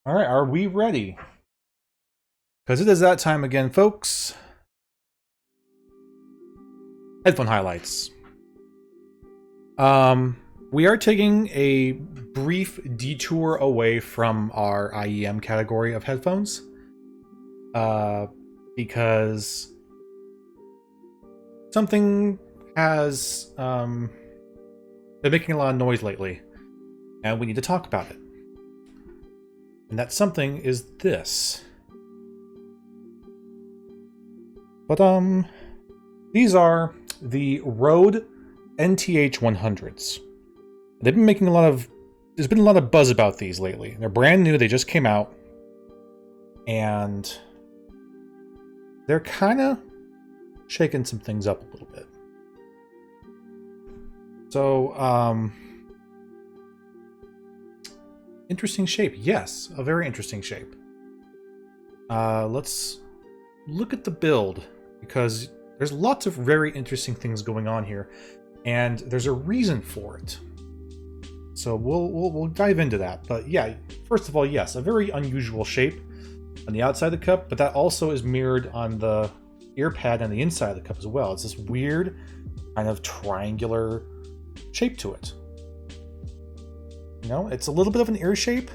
All right, are we ready? Because it is that time again, folks. Headphone highlights. We are taking a brief detour away from our IEM category of headphones. Because something has been making a lot of noise lately, and we need to talk about it. And that something is this. But these are the Rode NTH-100s. They've been making there's been a lot of buzz about these lately. They're brand new, they just came out. And they're kind of shaking some things up a little bit. So, interesting shape. Yes, a very interesting shape. Let's look at the build, because there's lots of very interesting things going on here, and there's a reason for it. So we'll dive into that. But yeah, first of all, yes, a very unusual shape on the outside of the cup, but that also is mirrored on the ear pad and the inside of the cup as well. It's this weird kind of triangular shape to it. You know, it's a little bit of an ear shape,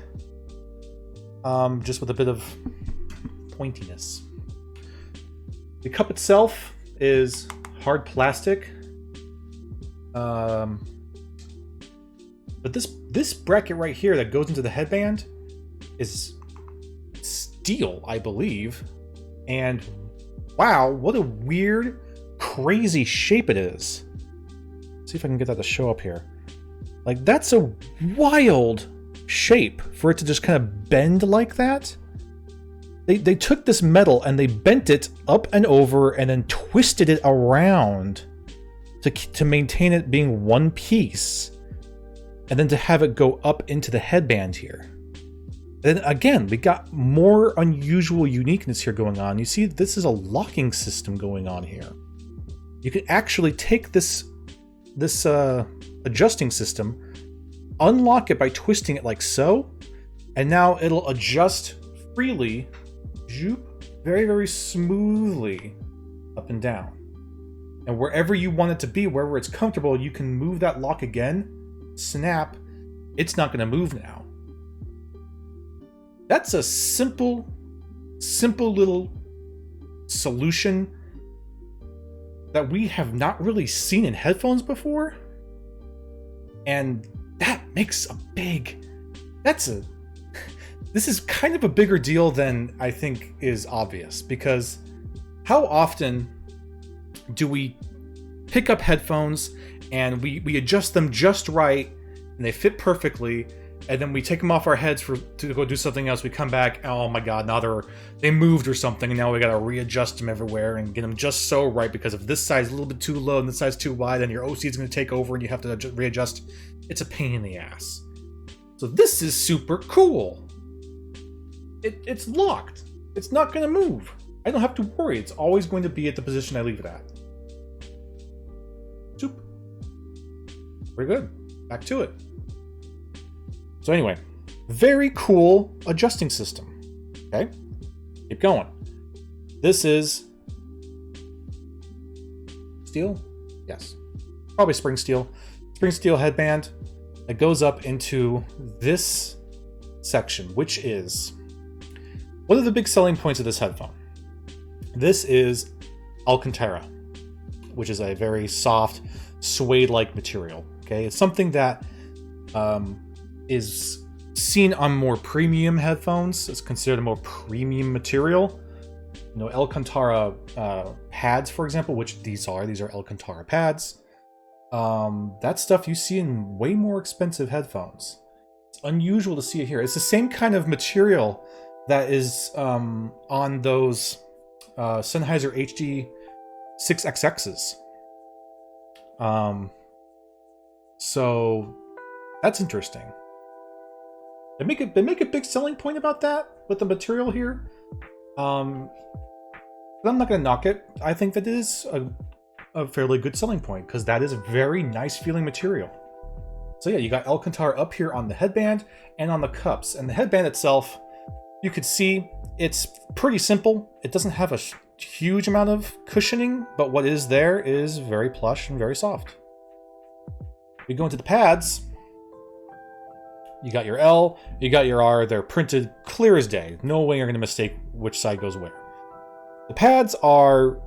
just with a bit of pointiness. The cup itself is hard plastic, but this bracket right here that goes into the headband is steel, I believe. And wow, what a weird, crazy shape it is. Let's see if I can get that to show up here. Like, that's a wild shape for it to just kind of bend like that. They took this metal and they bent it up and over and then twisted it around to maintain it being one piece, and then to have it go up into the headband here. Then again, we got more unusual uniqueness here going on. You see, this is a locking system going on here. You can actually take this adjusting system, unlock it by twisting it like so, and now it'll adjust freely, very, very smoothly up and down. And wherever you want it to be, wherever it's comfortable, you can move that lock again, snap, it's not going to move now. That's a simple little solution that we have not really seen in headphones before. And that makes this is kind of a bigger deal than I think is obvious, because how often do we pick up headphones and we adjust them just right and they fit perfectly, and then we take them off our heads to go do something else. We come back, oh my god, now they moved or something, and now we gotta readjust them everywhere and get them just so right, because if this side's a little bit too low and this side's too wide, then your OC is going to take over and you have to readjust. It's a pain in the ass. So this is super cool. It's locked. It's not going to move. I don't have to worry. It's always going to be at the position I leave it at. Soup. Very good. Back to it. So anyway, very cool adjusting system. Okay, keep going. This is steel? Yes. Probably spring steel. Spring steel headband that goes up into this section, which is one of the big selling points of this headphone. This is Alcantara, which is a very soft, suede-like material. Okay, it's something that is seen on more premium headphones. It's considered a more premium material. You know, Alcantara pads, for example, which these are Alcantara pads. That stuff you see in way more expensive headphones. It's unusual to see it here. It's the same kind of material that is on those Sennheiser HD 6XXs. So that's interesting. They make a big selling point about that with the material here. But I'm not going to knock it. I think that is a fairly good selling point, because that is a very nice feeling material. So yeah, you got Alcantara up here on the headband and on the cups. And the headband itself you could see it's pretty simple. It doesn't have a huge amount of cushioning, but what is there is very plush and very soft. We go into the pads. You got your L, you got your R. They're printed clear as day. No way you're going to mistake which side goes where. The pads are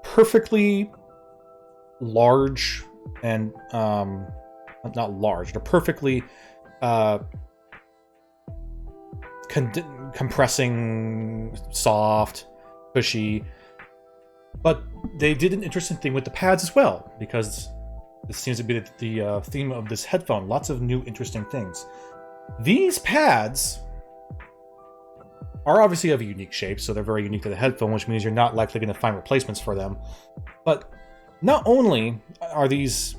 perfectly large and not large. They're perfectly compressing, soft, cushy. But they did an interesting thing with the pads as well, because this seems to be the theme of this headphone. Lots of new interesting things. These pads are obviously of a unique shape, so they're very unique to the headphone, which means you're not likely going to find replacements for them. But not only are these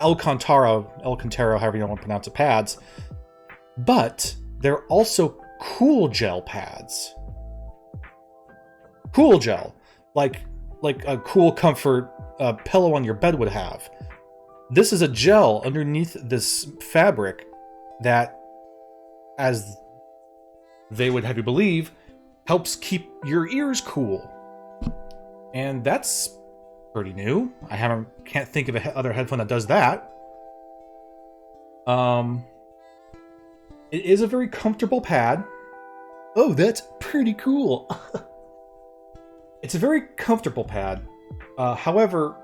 Alcantara, however you want to pronounce it, pads, but they're also cool gel pads. Cool gel, like a cool comfort pillow on your bed would have. This is a gel underneath this fabric that, as they would have you believe, helps keep your ears cool. And that's pretty new. I can't think of another headphone that does that. It is a very comfortable pad. Oh, that's pretty cool. It's a very comfortable pad. However,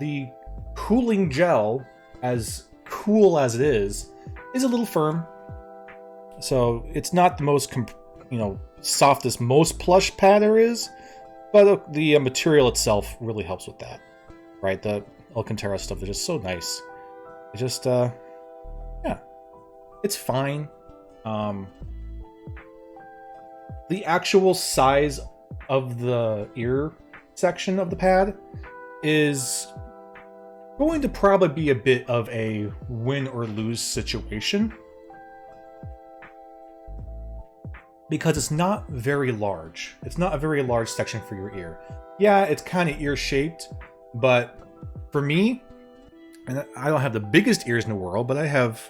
the cooling gel, as cool as it is a little firm. So it's not the most, softest, most plush pad there is, but the material itself really helps with that, right? The Alcantara stuff is just so nice. It just, yeah, it's fine. The actual size of the ear section of the pad is going to probably be a bit of a win or lose situation, because it's not very large. It's not a very large section for your ear. Yeah, it's kind of ear shaped, but for me, and I don't have the biggest ears in the world, but I have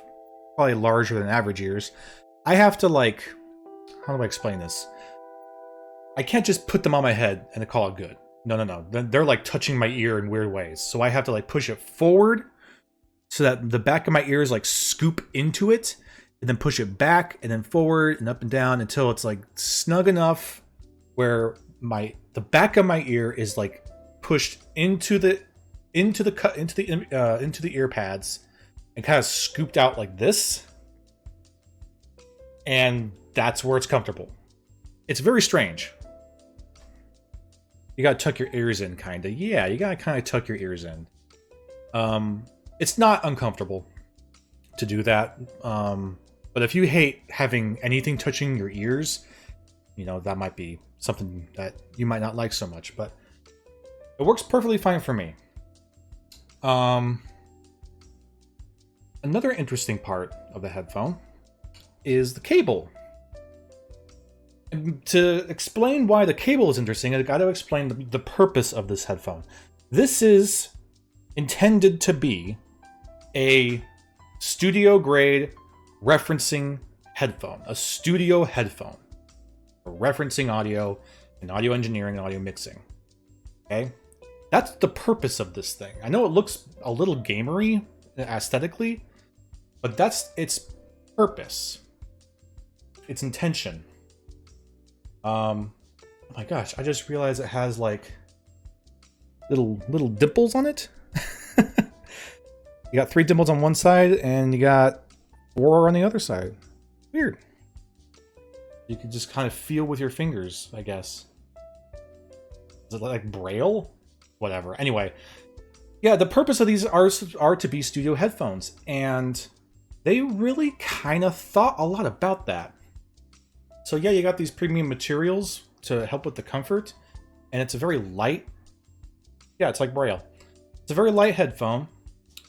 probably larger than average ears. I have to, how do I explain this? I can't just put them on my head and call it good. No. They're like touching my ear in weird ways. So I have to push it forward so that the back of my ears scoop into it, and then push it back and then forward and up and down until it's snug enough where the back of my ear is pushed into the ear pads and kind of scooped out like this. And that's where it's comfortable. It's very strange. You gotta tuck your ears in, kinda. Yeah, you gotta kind of tuck your ears in. It's not uncomfortable to do that. But if you hate having anything touching your ears, that might be something that you might not like so much. But it works perfectly fine for me. Another interesting part of the headphone is the cable. And to explain why the cable is interesting, I've got to explain the purpose of this headphone. This is intended to be a studio-grade referencing headphone. A studio headphone for referencing audio and audio engineering and audio mixing. Okay? That's the purpose of this thing. I know it looks a little gamery aesthetically, but that's its purpose. Its intention. Oh my gosh, I just realized it has little dimples on it. You got 3 dimples on one side and you got 4 on the other side. Weird. You can just kind of feel with your fingers, I guess. Is it like Braille? Whatever. Anyway, yeah, the purpose of these are to be studio headphones, and they really kind of thought a lot about that. So yeah, you got these premium materials to help with the comfort, and it's a very light. Yeah, it's like Braille. It's a very light headphone.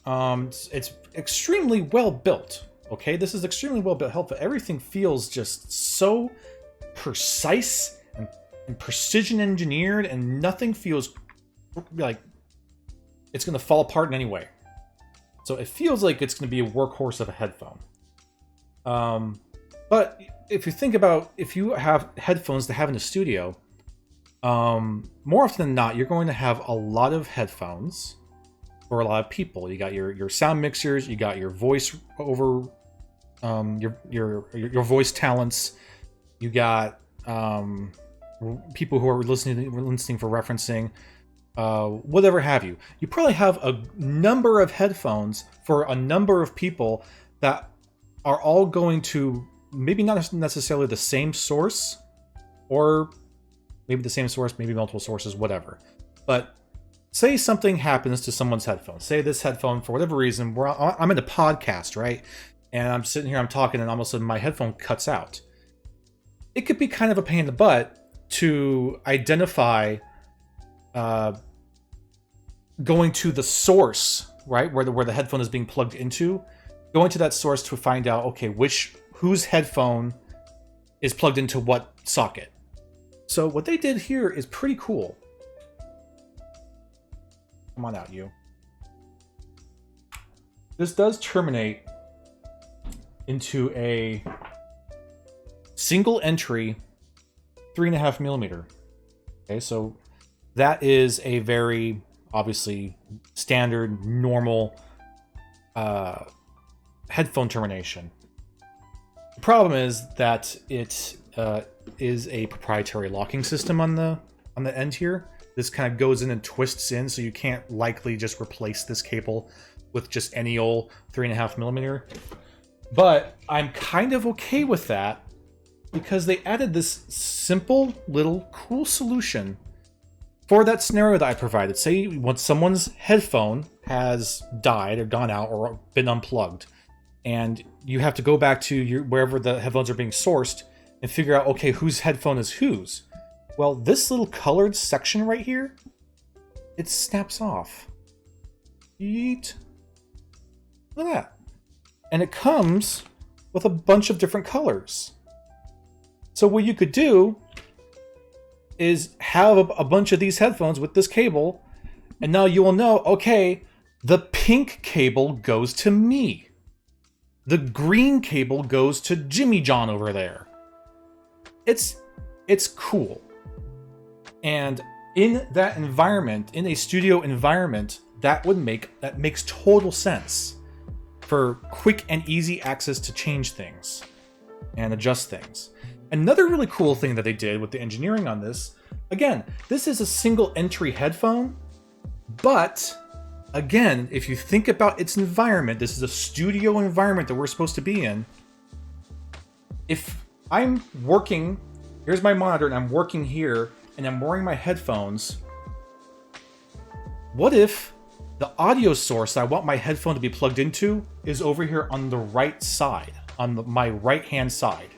It's extremely well built. Okay, this is extremely well built. Everything feels just so precise and precision engineered, and nothing feels like it's going to fall apart in any way. So it feels like it's going to be a workhorse of a headphone. But if you think about if you have headphones to have in the studio, more often than not, you're going to have a lot of headphones for a lot of people. You got your sound mixers, you got your voice over, your voice talents, you got people who are listening for referencing, whatever have you. You probably have a number of headphones for a number of people that are all going to maybe not necessarily the same source, or maybe the same source, maybe multiple sources, whatever. But say something happens to someone's headphone. Say this headphone, for whatever reason, I'm in a podcast, right? And I'm sitting here, I'm talking, and all of a sudden my headphone cuts out. It could be kind of a pain in the butt to identify going to the source, right, where the headphone is being plugged into, going to that source to find out, okay, whose headphone is plugged into what socket. So what they did here is pretty cool. Come on out, you. This does terminate into a single entry 3.5 millimeter. Okay, so that is a very obviously standard, normal headphone termination. The problem is that it is a proprietary locking system on the end here. This kind of goes in and twists in, so you can't likely just replace this cable with just any old 3.5 millimeter. But I'm kind of okay with that because they added this simple little cool solution for that scenario that I provided. Say when someone's headphone has died or gone out or been unplugged, and you have to go back to wherever the headphones are being sourced and figure out, okay, whose headphone is whose. Well, this little colored section right here, it snaps off. Yeet. Look at that. And it comes with a bunch of different colors. So what you could do is have a bunch of these headphones with this cable, and now you will know, okay, the pink cable goes to me. The green cable goes to Jimmy John over there. It's cool. And in that environment, in a studio environment, that makes total sense for quick and easy access to change things and adjust things. Another really cool thing that they did with the engineering on this, again, this is a single entry headphone, but again, if you think about its environment, this is a studio environment that we're supposed to be in. If I'm working, here's my monitor and I'm working here and I'm wearing my headphones, what if the audio source I want my headphone to be plugged into is over here on the right side, on my right hand side?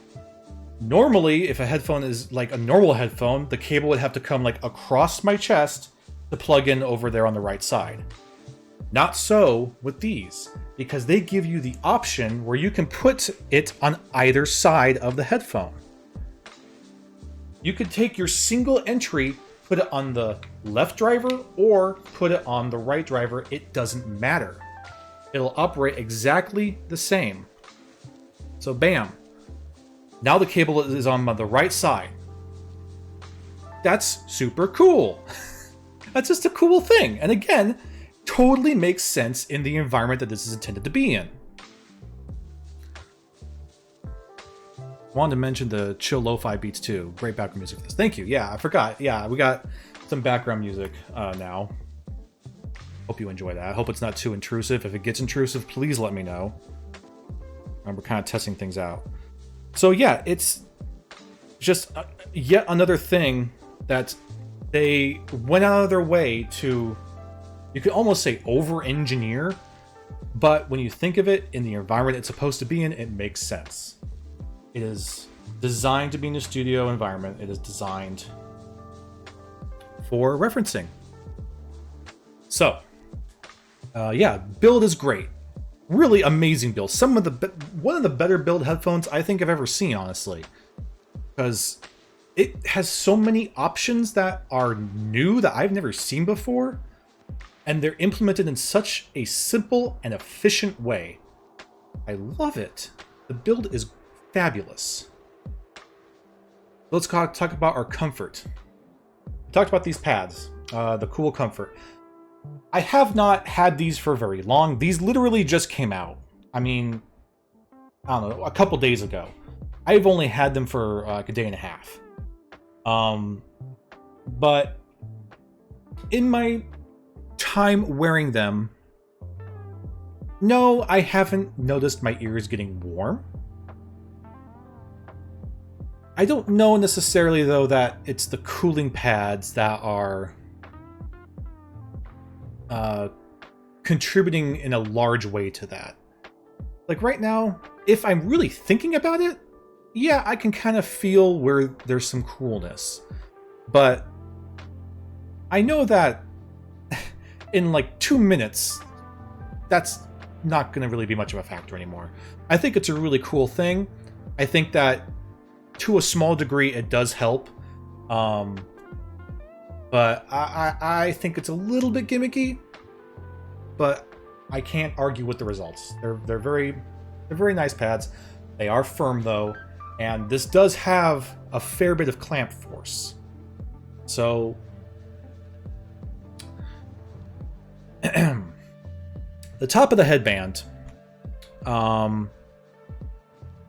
Normally, if a headphone is like a normal headphone, the cable would have to come like across my chest to plug in over there on the right side. Not so with these, because they give you the option where you can put it on either side of the headphone. You could take your single entry, put it on the left driver, or put it on the right driver. It doesn't matter. It'll operate exactly the same. So bam. Now the cable is on the right side. That's super cool. That's just a cool thing. And again, totally makes sense in the environment that this is intended to be in. Wanted to mention the chill lo-fi beats too. Great background music for this. Thank you. Yeah, I forgot. Yeah, we got some background music now. Hope you enjoy that. I hope it's not too intrusive. If it gets intrusive, please let me know. We're kind of testing things out. So yeah, it's just yet another thing that they went out of their way to, you could almost say over-engineer, but when you think of it in the environment it's supposed to be in, it makes sense. It is designed to be in a studio environment. It is designed for referencing. So, yeah, build is great. Really amazing build. One of the better build headphones I think I've ever seen, honestly. Because it has so many options that are new that I've never seen before. And they're implemented in such a simple and efficient way. I love it. The build is fabulous. Let's talk about our comfort. We talked about these pads, the cool comfort. I have not had these for very long. These literally just came out. I mean, I don't know, a couple days ago. I've only had them for like a day and a half. But in my time wearing them, no, I haven't noticed my ears getting warm. I don't know necessarily, though, that it's the cooling pads that are contributing in a large way to that. Like right now, if I'm really thinking about it, yeah, I can kind of feel where there's some coolness. But I know that in like 2 minutes, that's not going to really be much of a factor anymore. I think it's a really cool thing. I think that to a small degree, it does help. But I think it's a little bit gimmicky. But I can't argue with the results. They're very nice pads. They are firm though, and this does have a fair bit of clamp force. So the top of the headband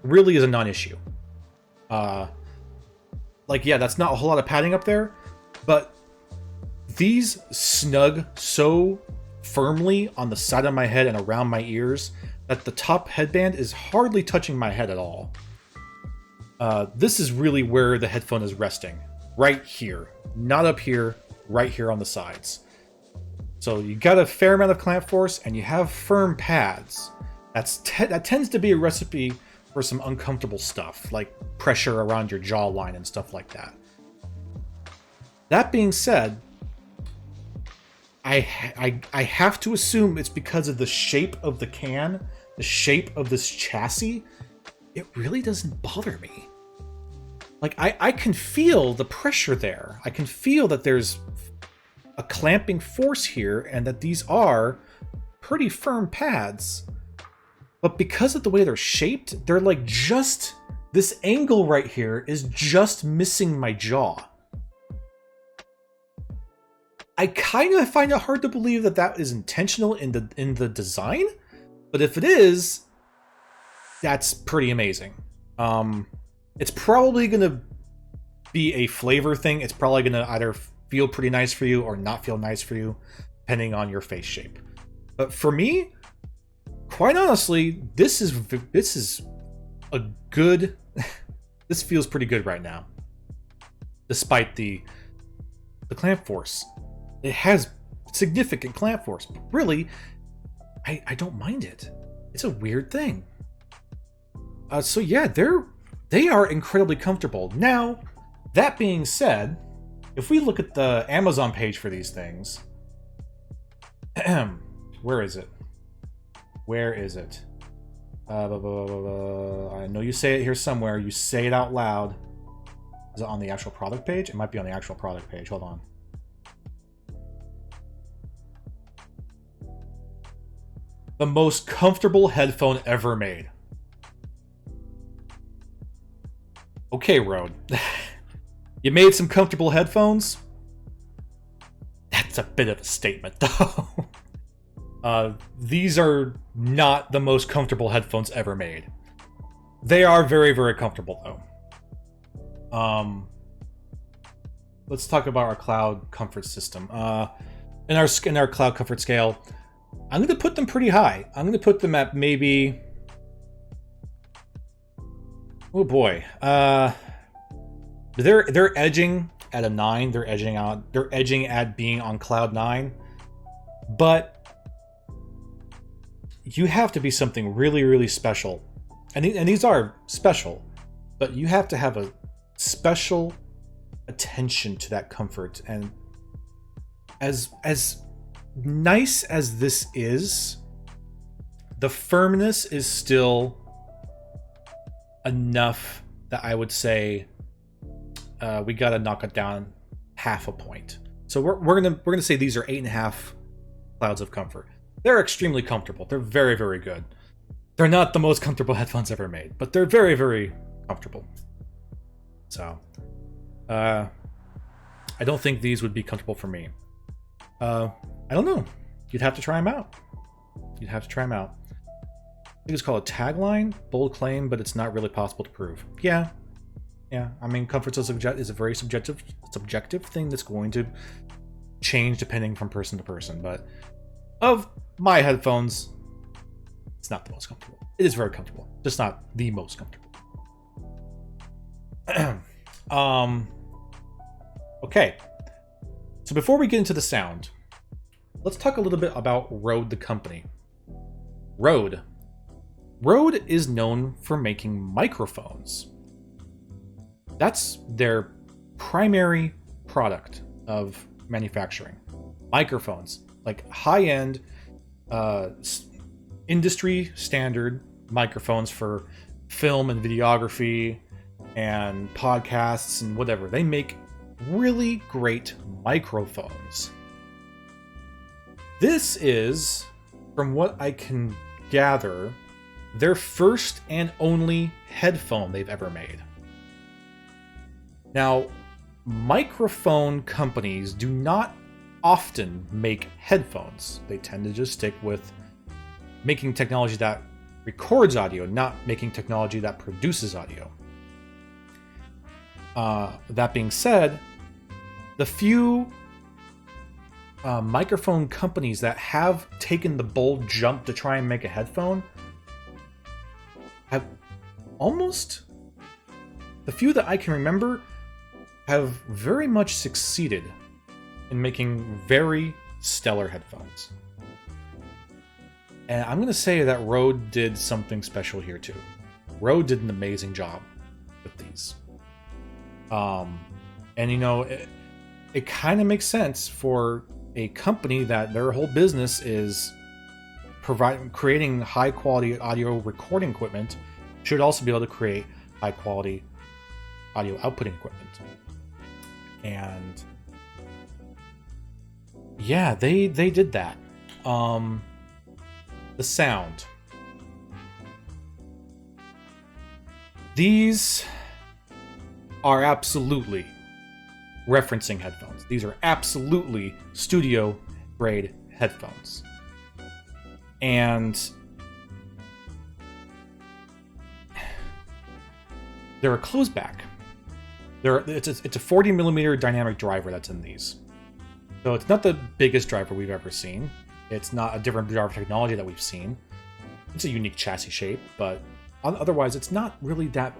really is a non-issue. Like, yeah, that's not a whole lot of padding up there, but these snug so firmly on the side of my head and around my ears that the top headband is hardly touching my head at all. This is really where the headphone is resting. Right here. Not up here, right here on the sides. So you got a fair amount of clamp force and you have firm pads. That tends to be a recipe for some uncomfortable stuff, like pressure around your jawline and stuff like that. That being said, I have to assume it's because of the shape of the can, the shape of this chassis. It really doesn't bother me. Like, I can feel the pressure there. I can feel that there's a clamping force here and that these are pretty firm pads. But because of the way they're shaped, they're like just... This angle right here is just missing my jaw. I kind of find it hard to believe that that is intentional in the design, but if it is, that's pretty amazing. It's probably going to be a flavor thing. It's probably going to either feel pretty nice for you or not feel nice for you, depending on your face shape. But for me, quite honestly, this is a good... This feels pretty good right now, despite the clamp force. It has significant clamp force, but really, I don't mind it. It's a weird thing. So yeah, they are incredibly comfortable. Now, that being said, if we look at the Amazon page for these things, where is it? Where is it? I know you say it here somewhere. You say it out loud. Is it on the actual product page? It might be on the actual product page. Hold on. The most comfortable headphone ever made. Okay, Rode. You made some comfortable headphones? That's a bit of a statement, though. These are not the most comfortable headphones ever made. They are very, very comfortable, though. Let's talk about our cloud comfort system. In our cloud comfort scale, I'm going to put them pretty high. I'm going to put them at maybe... Oh boy. They're edging at a 9. They're edging at being on cloud 9. But you have to be something really, really special. And these are special, but you have to have a special attention to that comfort. And as nice as this is, the firmness is still enough that I would say we gotta knock it down half a point. So we're gonna say these are 8.5 clouds of comfort. They're extremely comfortable. They're very, very good. They're not the most comfortable headphones ever made, but they're very, very comfortable. So I don't think these would be comfortable for me. I don't know. You'd have to try them out. You'd have to try them out. I think it's called a tagline, bold claim, but it's not really possible to prove. Yeah. I mean, comfort is a very subjective thing that's going to change depending from person to person. But of my headphones, it's not the most comfortable. It is very comfortable, just not the most comfortable. Okay. So before we get into the sound, let's talk a little bit about Rode, the company. Rode is known for making microphones. That's their primary product of manufacturing. Microphones, like high-end, industry standard microphones for film and videography and podcasts and whatever. They make really great microphones. This is, from what I can gather, their first and only headphone they've ever made. Now, microphone companies do not often make headphones. They tend to just stick with making technology that records audio, not making technology that produces audio. That being said, the few microphone companies that have taken the bold jump to try and make a headphone have almost, the few that I can remember, have very much succeeded in making very stellar headphones. And I'm going to say that Rode did something special here too. Rode did an amazing job with these. And you know, it kind of makes sense for a company that their whole business is creating high quality audio recording equipment, should also be able to create high quality audio outputting equipment. And yeah, they did that. The sound. These are absolutely referencing headphones. These are absolutely studio grade headphones. And they're a closed back. It's a 40 millimeter dynamic driver that's in these. So it's not the biggest driver we've ever seen. It's not a different driver technology that we've seen. It's a unique chassis shape, but otherwise it's not really that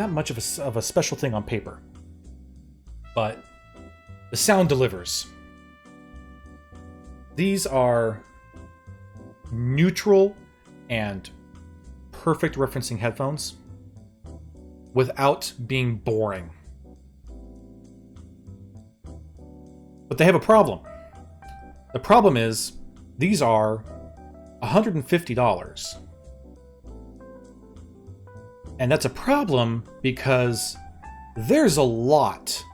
much of a special thing on paper. But the sound delivers. These are neutral and perfect referencing headphones without being boring. But they have a problem. The problem is these are $150. And that's a problem because there's a lot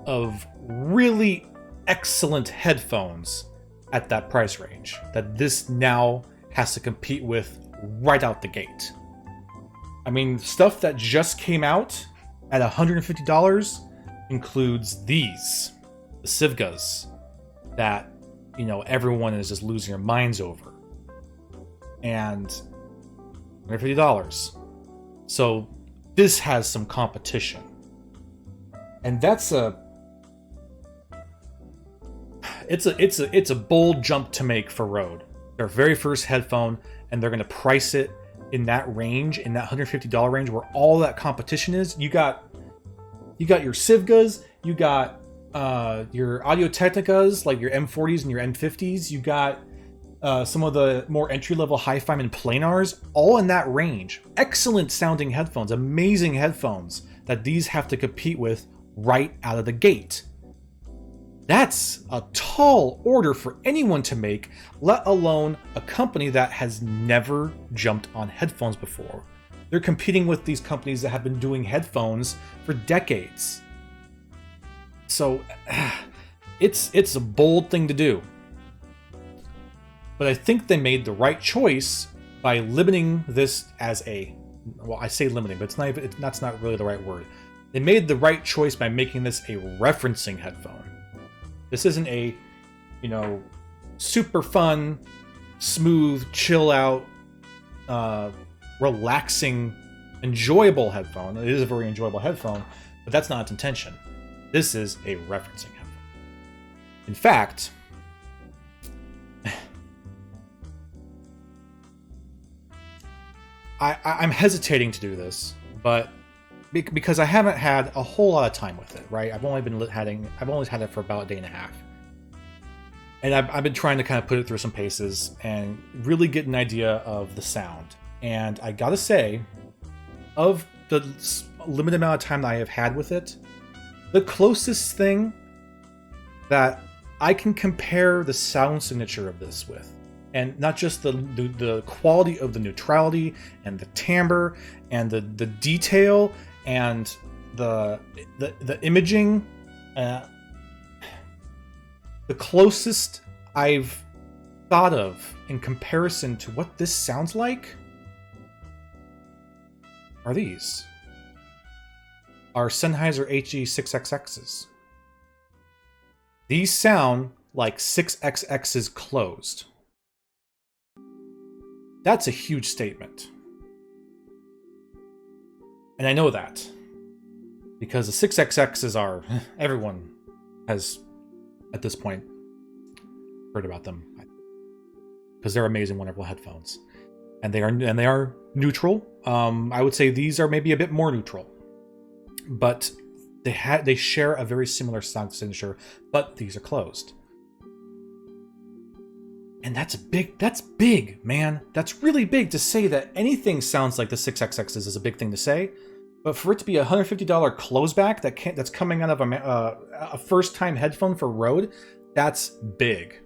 of really excellent headphones at that price range that this now has to compete with right out the gate. I mean, stuff that just came out at $150 includes these, the Sivgas, that, you know, everyone is just losing their minds over. And $150. So this has some competition. And that's it's a bold jump to make for Rode. Their very first headphone, and they're going to price it in that range, in that $150 range, where all that competition is. You got your Sivgas, you got your Audio-Technicas, like your M40s and your M50s. You got some of the more entry-level hi-fi and planars, all in that range. Excellent sounding headphones, amazing headphones that these have to compete with right out of the gate. That's a tall order for anyone to make, let alone a company that has never jumped on headphones before. They're competing with these companies that have been doing headphones for decades. So it's a bold thing to do. But I think they made the right choice by limiting this as a, well, I say limiting, but that's not really the right word. They made the right choice by making this a referencing headphone. This isn't a, super fun, smooth, chill out, relaxing, enjoyable headphone. It is a very enjoyable headphone, but that's not its intention. This is a referencing headphone. In fact, I'm hesitating to do this, but because I haven't had a whole lot of time with it, right? I've only had it for about a day and a half, and I've been trying to kind of put it through some paces and really get an idea of the sound. And I gotta say, of the limited amount of time that I have had with it, the closest thing that I can compare the sound signature of this with, and not just the quality of the neutrality and the timbre and the detail and the imaging, the closest I've thought of in comparison to what this sounds like are these. Are Sennheiser HE6XXs. These sound like 6XXs closed. That's a huge statement. And I know that. Because the 6XXs are... everyone has, at this point, heard about them. Because they're amazing, wonderful headphones. And they are neutral. I would say these are maybe a bit more neutral. But they share a very similar sound signature, but these are closed. And that's big, man. That's really big to say that anything sounds like the 6XXs is a big thing to say. But for it to be a $150 closeback that's coming out of a first-time headphone for Rode, that's big.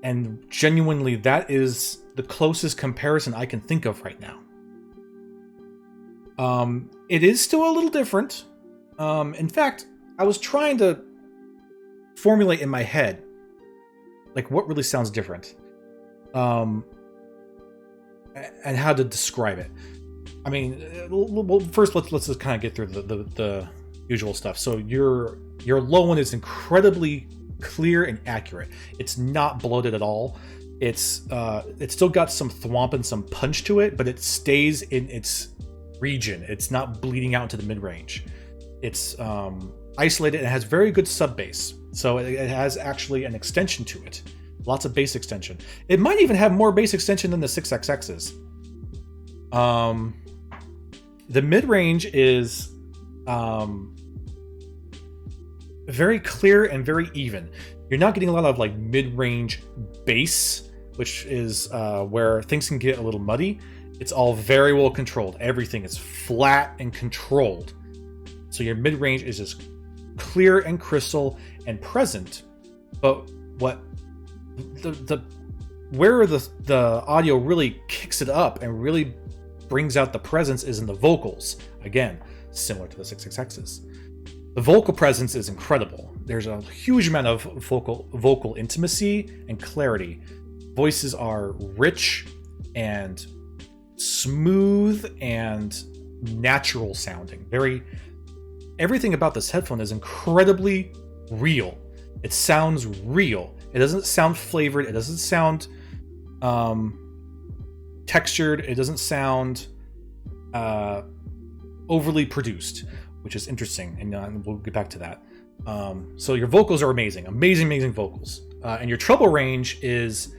And genuinely, that is the closest comparison I can think of right now. It is still a little different. In fact, I was trying to formulate in my head, like, what really sounds different, and how to describe it. I mean, well, first let's just kind of get through the usual stuff. So your low one is incredibly clear and accurate. It's not bloated at all. It's still got some thwomp and some punch to it, but it stays in its region. It's not bleeding out into the mid-range. It's isolated and it has very good sub bass. So it has actually an extension to it. Lots of bass extension. It might even have more bass extension than the 6XXs. The mid-range is very clear and very even. You're not getting a lot of like mid-range bass, which is where things can get a little muddy. It's all very well controlled. Everything is flat and controlled. So your mid-range is just clear and crystal and present. But what where the audio really kicks it up and really brings out the presence is in the vocals. Again, similar to the 6XXs. The vocal presence is incredible. There's a huge amount of vocal intimacy and clarity. Voices are rich and smooth and natural sounding. Everything about this headphone is incredibly real. It sounds real. It doesn't sound flavored. It doesn't sound textured. It doesn't sound overly produced, which is interesting, and we'll get back to that. So your vocals are amazing vocals, and your treble range is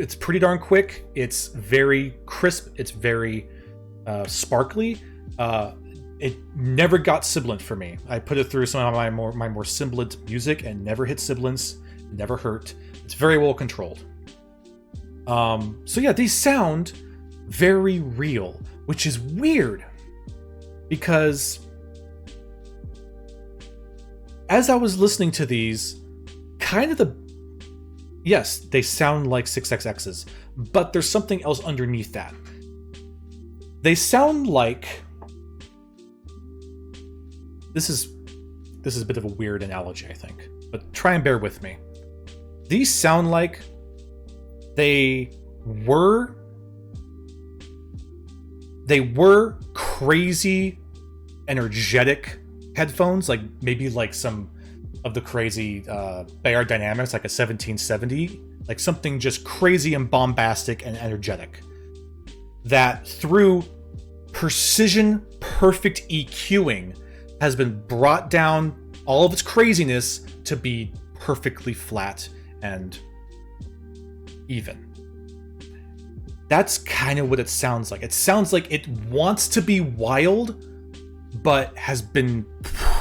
it's pretty darn quick. It's very crisp. It's very sparkly. It never got sibilant for me. I put it through some of my more sibilant music and never hit sibilance. Never hurt. It's very well controlled. So yeah, these sound very real, which is weird because as I was listening to these, yes, they sound like 6XXs, but there's something else underneath that. They sound like... This is a bit of a weird analogy, I think, but try and bear with me. These sound like they were They were crazy, energetic headphones, like maybe like some of the crazy Bayard Dynamics, like a 1770, like something just crazy and bombastic and energetic. That through precision, perfect EQing has been brought down all of its craziness to be perfectly flat and even. That's kind of what it sounds like. It sounds like it wants to be wild, but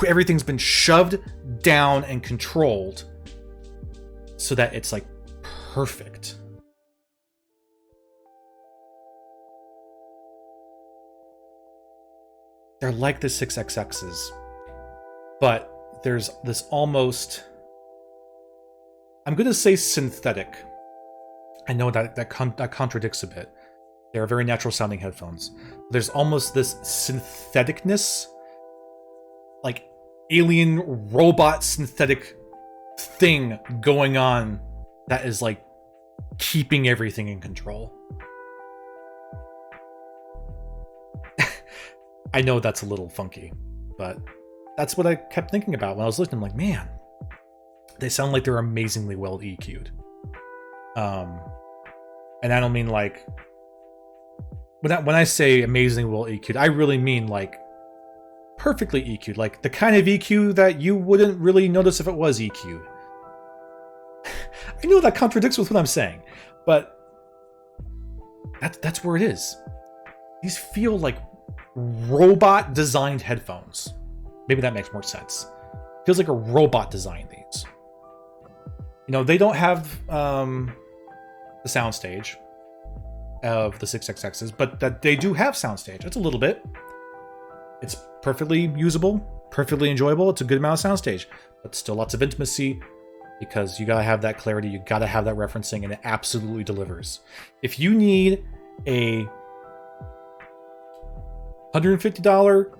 everything's been shoved down and controlled so that it's like perfect. They're like the 6XXs, but there's this almost, I'm going to say synthetic. I know that contradicts a bit. They're very natural sounding headphones. There's almost this syntheticness, like alien robot synthetic thing going on that is like keeping everything in control. I know that's a little funky, but that's what I kept thinking about when I was listening. I'm like, man, they sound like they're amazingly well EQ'd. And I don't mean like, when I say amazingly well EQ'd, I really mean like perfectly EQ'd, like the kind of EQ that you wouldn't really notice if it was EQ'd. I know that contradicts with what I'm saying, but that's where it is. These feel like robot designed headphones. Maybe that makes more sense. Feels like a robot designed these. You know, they don't have the soundstage of the 6XXs, but that they do have soundstage. It's a little bit. It's perfectly usable, perfectly enjoyable. It's a good amount of soundstage, but still lots of intimacy because you gotta have that clarity, you gotta have that referencing, and it absolutely delivers. If you need a $150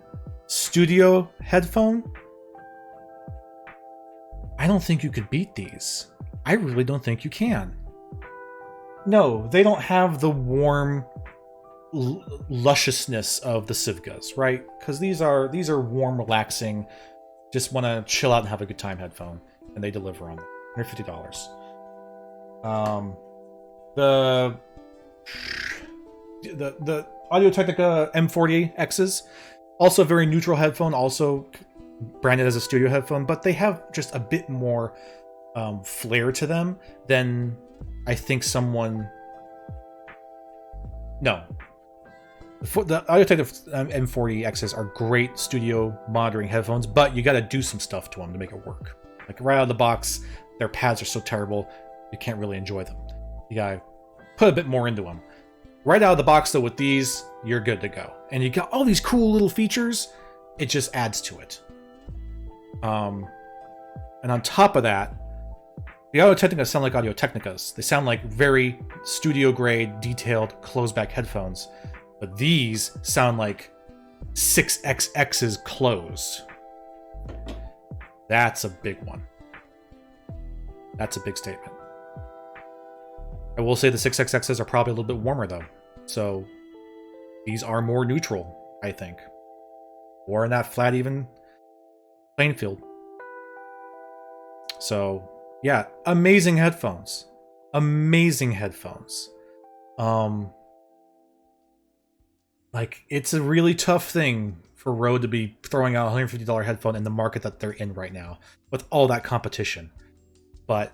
studio headphone, I don't think you could beat these. I really don't think you can. No, they don't have the warm lusciousness of the Sivgas, right? Because these are warm, relaxing, just want to chill out and have a good time headphone, and they deliver on it. $150. The Audio-Technica M40Xs, also a very neutral headphone, also branded as a studio headphone, but they have just a bit more flair to them than I think someone... No. The Audio-Technica M40Xs are great studio monitoring headphones, but you gotta do some stuff to them to make it work. Like right out of the box, their pads are so terrible, you can't really enjoy them. You gotta put a bit more into them. Right out of the box, though, with these, you're good to go. And you got all these cool little features, it just adds to it. And on top of that, the Audio-Technica sound like Audio-Technicas. They sound like very studio-grade, detailed, closed-back headphones. But these sound like 6XX's closed. That's a big one. That's a big statement. I will say the 6XXs are probably a little bit warmer, though. So these are more neutral, I think. More in that flat, even playing field. So, yeah, amazing headphones. Amazing headphones. Like, it's a really tough thing for Rode to be throwing out a $150 headphone in the market that they're in right now, with all that competition. But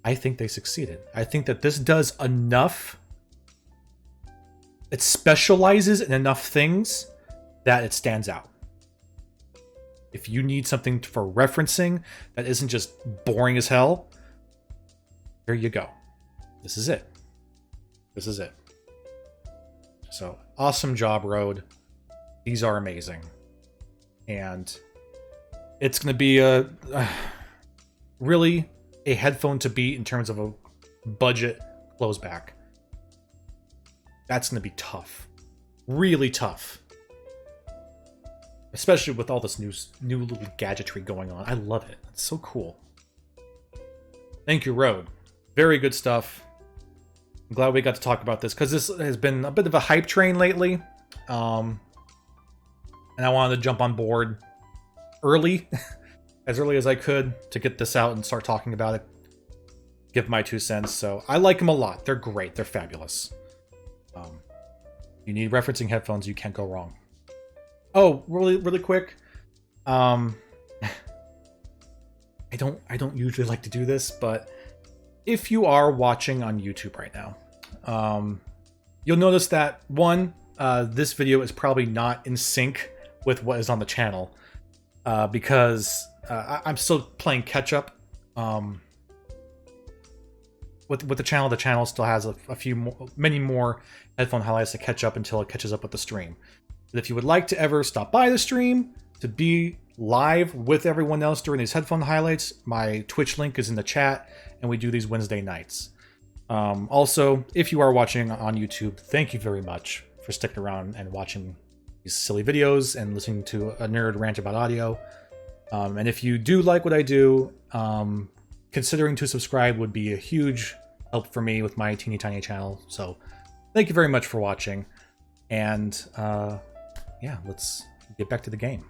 I think they succeeded. I think that this does enough. It specializes in enough things that it stands out. If you need something for referencing that isn't just boring as hell, here you go. This is it. This is it. So, awesome job, Rode. These are amazing. And it's going to be really a headphone to beat in terms of a budget closeback. That's going to be tough. Really tough. Especially with all this new little gadgetry going on. I love it. It's so cool. Thank you, Rode. Very good stuff. I'm glad we got to talk about this, because this has been a bit of a hype train lately. and I wanted to jump on board early, as early as I could, to get this out and start talking about it. Give my 2 cents. So I like them a lot. They're great. They're fabulous. You need referencing headphones, you can't go wrong. Oh, really quick. I don't usually like to do this, but if you are watching on YouTube right now, you'll notice that this video is probably not in sync with what is on the channel, because I'm still playing catch up. With the channel. The channel still has many more headphone highlights to catch up until it catches up with the stream. But if you would like to ever stop by the stream to be live with everyone else during these headphone highlights, my Twitch link is in the chat, and we do these Wednesday nights. Also, if you are watching on YouTube, thank you very much for sticking around and watching these silly videos and listening to a nerd rant about audio. And if you do like what I do, considering to subscribe would be a huge help for me with my teeny tiny channel. So thank you very much for watching. And yeah, let's get back to the game.